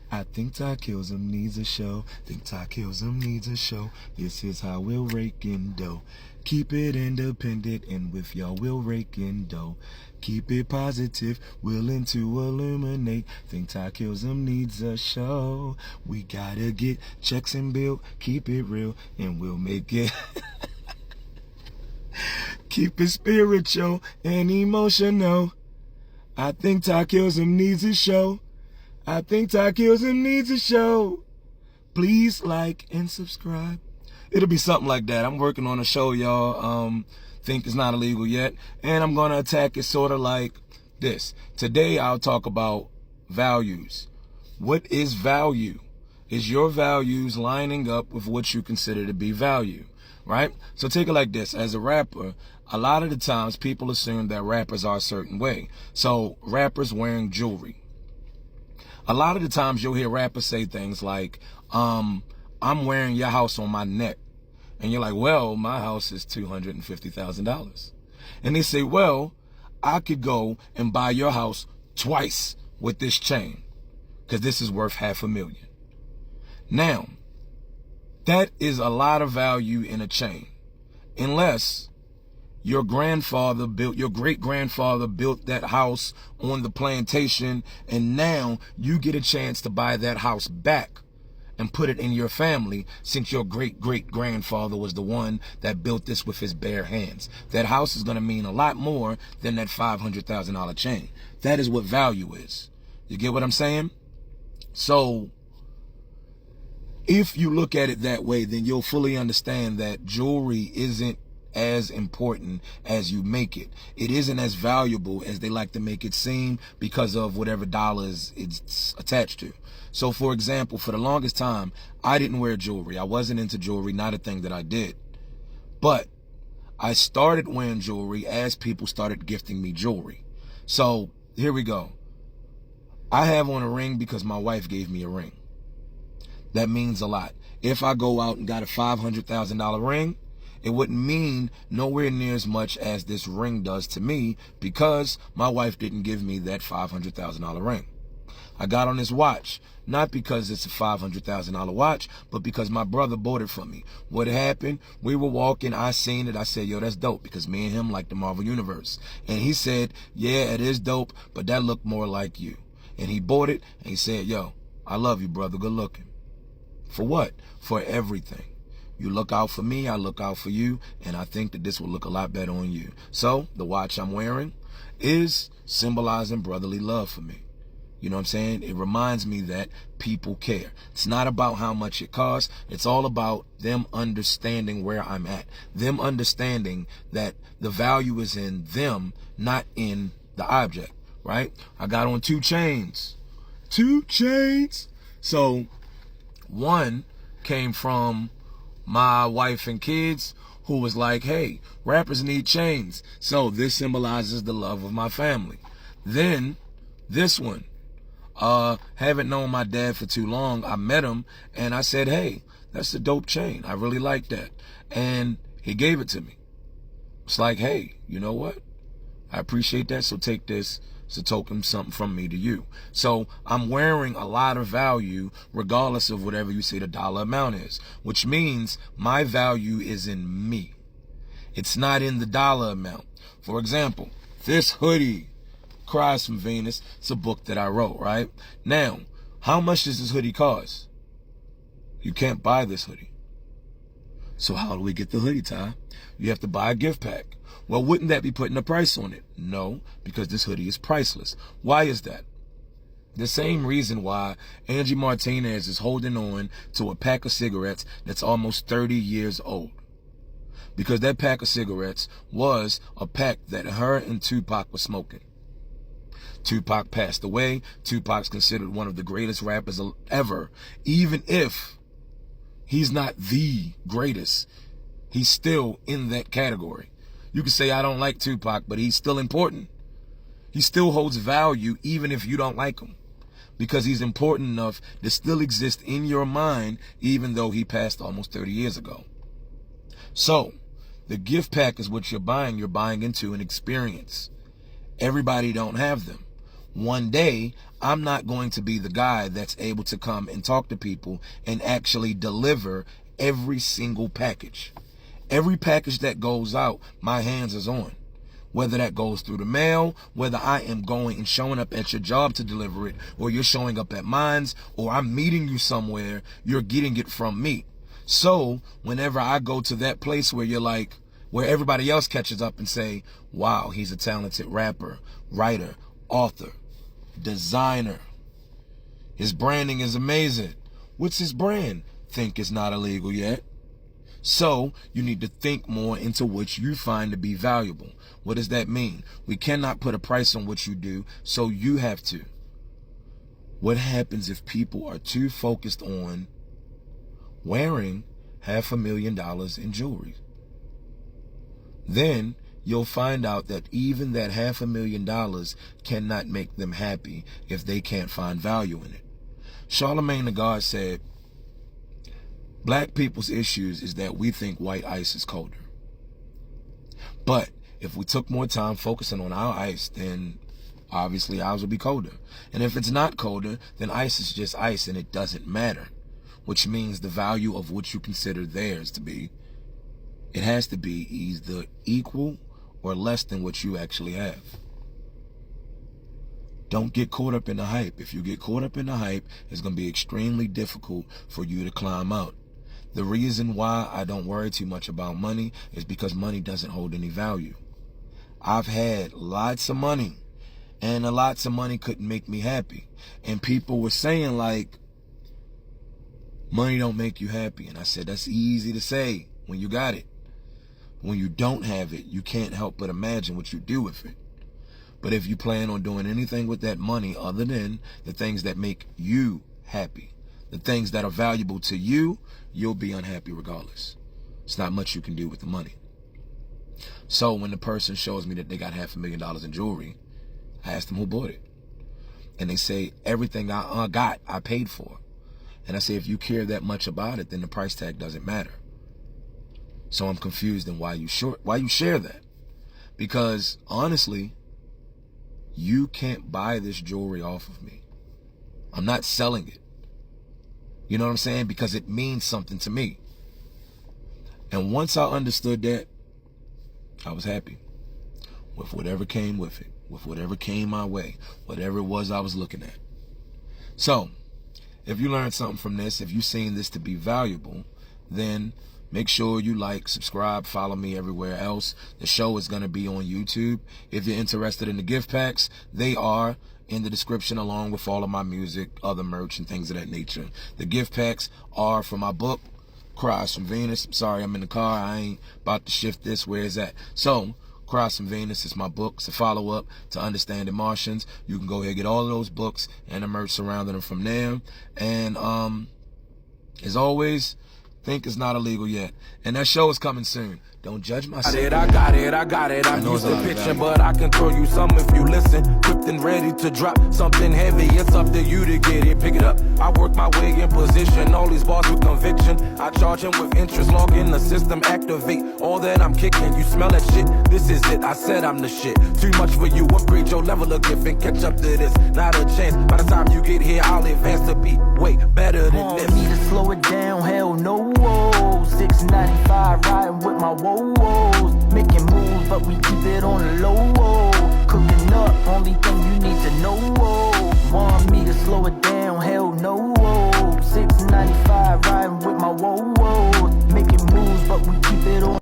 I think Tykillzem needs a show. Think Tykillzem needs a show. This is how we'll rake in dough. Keep it independent, and with y'all we'll rake in dough. Keep it positive, willing to illuminate. Think Tykillzem needs a show. We gotta get checks and bill. Keep it real, and we'll make it. Keep it spiritual and emotional. I think Tykillzem needs a show. I think Tykillzem needs a show. Please like and subscribe. It'll be something like that. I'm working on a show, y'all. Think it's not illegal yet. And I'm going to attack it sort of like this. Today, I'll talk about values. What is value? Is your values lining up with what you consider to be value? Right? So take it like this. As a rapper, a lot of the times people assume that rappers are a certain way. So rappers wearing jewelry. A lot of the times you'll hear rappers say things like, I'm wearing your house on my neck. And you're like, well, my house is $250,000. And they say, well, I could go and buy your house twice with this chain because this is worth $500,000. Now, that is a lot of value in a chain, unless your great-grandfather built that house on the plantation, and now you get a chance to buy that house back and put it in your family since your great-great-grandfather was the one that built this with his bare hands. That house is going to mean a lot more than that $500,000 chain. That is what value is. You get what I'm saying? So if you look at it that way, then you'll fully understand that jewelry isn't as important as you make it. It isn't as valuable as they like to make it seem because of whatever dollars it's attached to. So for example, for the longest time, I didn't wear jewelry. I wasn't into jewelry, not a thing that I did. But I started wearing jewelry as people started gifting me jewelry. So here we go. I have on a ring because my wife gave me a ring. That means a lot. If I go out and got a $500,000 ring, it wouldn't mean nowhere near as much as this ring does to me because my wife didn't give me that $500,000 ring. I got on this watch, not because it's a $500,000 watch, but because my brother bought it for me. What happened? We were walking, I seen it, I said, yo, that's dope, because me and him like the Marvel Universe. And he said, yeah, it is dope, but that looked more like you. And he bought it, and he said, yo, I love you, brother, good looking. For what? For everything. You look out for me, I look out for you, and I think that this will look a lot better on you. So the watch I'm wearing is symbolizing brotherly love for me. You know what I'm saying? It reminds me that people care. It's not about how much it costs. It's all about them understanding where I'm at. Them understanding that the value is in them, not in the object, right? I got on 2 chains. 2 chains. So one came from my wife and kids, who was like, hey, rappers need chains. So this symbolizes the love of my family. Then this one, haven't known my dad for too long. I met him and I said, hey, that's a dope chain. I really like that. And he gave it to me. It's like, hey, you know what? I appreciate that. So take this. It's a token, something from me to you. So I'm wearing a lot of value regardless of whatever you say the dollar amount is, which means my value is in me. It's not in the dollar amount. For example, this hoodie, Cries from Venus, it's a book that I wrote, right? Now, how much does this hoodie cost? You can't buy this hoodie. So how do we get the hoodie, Ty? You have to buy a gift pack. Well, wouldn't that be putting a price on it? No, because this hoodie is priceless. Why is that? The same reason why Angie Martinez is holding on to a pack of cigarettes that's almost 30 years old. Because that pack of cigarettes was a pack that her and Tupac were smoking. Tupac passed away. Tupac's considered one of the greatest rappers ever. Even if he's not the greatest, he's still in that category. You can say, I don't like Tupac, but he's still important. He still holds value even if you don't like him. because he's important enough to still exist in your mind, even though he passed almost 30 years ago. So, the gift pack is what you're buying. You're buying into an experience. Everybody don't have them. One day, I'm not going to be the guy that's able to come and talk to people and actually deliver every single package. Every package that goes out, my hands is on. Whether that goes through the mail, whether I am going and showing up at your job to deliver it, or you're showing up at mine's, or I'm meeting you somewhere, you're getting it from me. So whenever I go to that place where you're like, where everybody else catches up and say, wow, he's a talented rapper, writer, author, designer. His branding is amazing. What's his brand? Think it's not illegal yet. So you need to think more into what you find to be valuable. What does that mean? We cannot put a price on what you do, so you have to. What happens if people are too focused on wearing $500,000 in jewelry? Then you'll find out that even that $500,000 cannot make them happy if they can't find value in it. Charlemagne the God said, black people's issues is that we think white ice is colder. But if we took more time focusing on our ice, then obviously ours will be colder. And if it's not colder, then ice is just ice and it doesn't matter. Which means the value of what you consider theirs to be, it has to be either equal or less than what you actually have. Don't get caught up in the hype. If you get caught up in the hype, it's going to be extremely difficult for you to climb out. The reason why I don't worry too much about money is because money doesn't hold any value. I've had lots of money, and lots of money couldn't make me happy. And people were saying like, money don't make you happy. And I said, that's easy to say when you got it. When you don't have it, you can't help but imagine what you do with it. But if you plan on doing anything with that money other than the things that make you happy, the things that are valuable to you, you'll be unhappy regardless. It's not much you can do with the money. So when the person shows me that they got $500,000 in jewelry, I ask them who bought it. And they say, everything I got, I paid for. And I say, if you care that much about it, then the price tag doesn't matter. So I'm confused in why you share that. Because honestly, you can't buy this jewelry off of me. I'm not selling it. You know what I'm saying? Because it means something to me. And once I understood that, I was happy with whatever came with it, with whatever came my way, whatever it was I was looking at. So, if you learned something from this, if you've seen this to be valuable, then make sure you like, subscribe, follow me everywhere else. The show is going to be on YouTube. If you're interested in the gift packs, they are in the description along with all of my music, other merch, and things of that nature. The gift packs are for my book, Cries from Venus. I'm sorry, I'm in the car. I ain't about to shift this. Where is that? So, Cries from Venus is my book. It's a follow-up to Understanding Martians. You can go ahead and get all of those books and the merch surrounding them from there. And as always, think it's not illegal yet. And that show is coming soon. Don't judge my I got it. I'm used to pitching, but I can throw you some if you listen. Equipped and ready to drop something heavy. It's up to you to get it, pick it up. I work my way in position. All these bars with conviction. I charge them with interest. Log in the system, activate all that I'm kicking. You smell that shit? This is it. I said I'm the shit. Too much for you. Upgrade your level of gift and catch up to this. Not a chance. By the time you get here, I'll advance to be way better than this. Want me to slow it down? Hell no. 695 riding with my woes. Making moves, but we keep it on the low. Cooking up, only thing you need to know. Want me to slow it down? Hell no. 695 riding with my woes. Making moves, but we keep it on